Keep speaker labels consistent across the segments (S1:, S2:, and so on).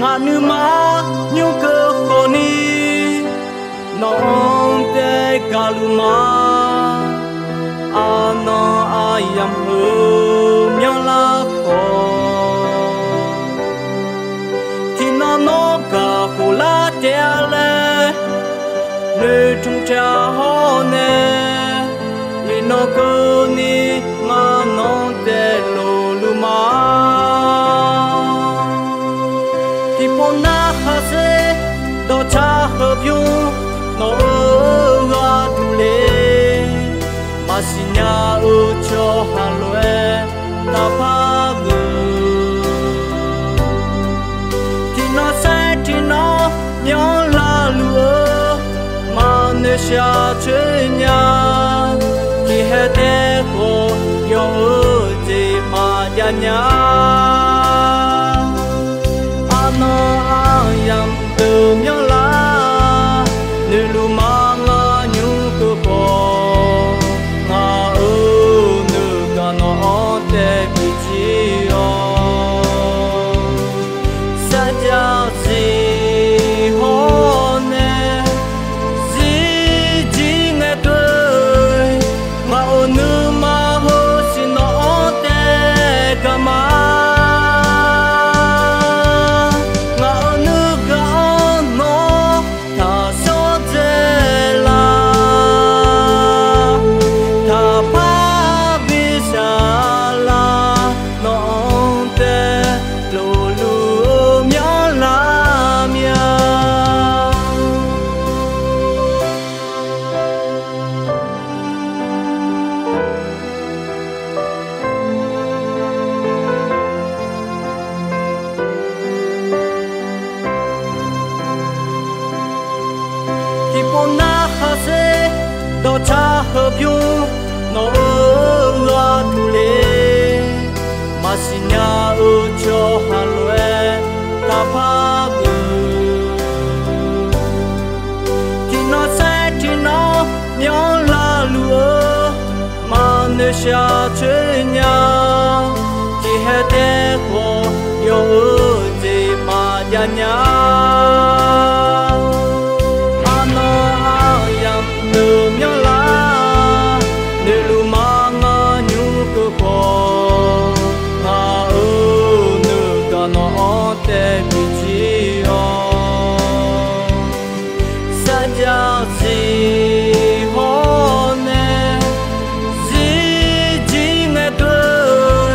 S1: ngã nữ má nhung cơ khổ ni nong te kaluma ano ayam hum nhau la khổ thì nó cả khổ la te le nơi trung cha ho nè ni nó cơ ni ngã nong te lo luma thì phong na ha se do cha hợp yung nó ga tu le mà xin nhà ở cho hà loe ta pha gừ thì nó sẽ thì nó nhớ là lúa mà nơi xa chơi nhà thì hết thế cô nhớ gì mà nhà nhà nó ayam từ nhớ lá nơi lu mà ngã nhung cơ phò ngã ở nơi cả nó te bị chiều sa cha gì hôn nè gì chỉ nghe tôi mà ở nơi mà hồ xin nó te cả mà phong na ha se do cha hợp yung nó ga tu le mà xin nhà ở cho hà loe ta pha gừ thì nó sẽ thì nó nhớ là lúa mà nơi xa chơi nhà thì hết thế cô nhớ gì mà nhà nhà nương nhớ lá nơi lu mà ngã nhung cơ phò ngã ở nơi cả nó te bị chiều sa cha gì hôn nè gì chỉ nghe tôi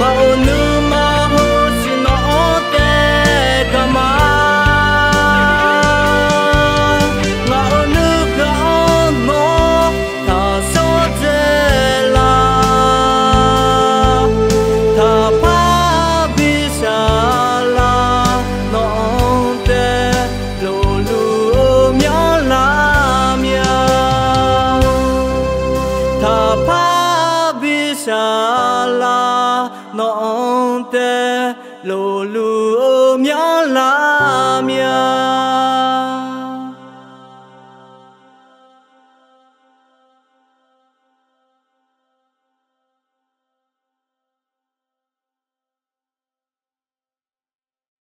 S1: mà ở nơi mà hồ xin nó te cả mà la non te lo lu ôm nhớ la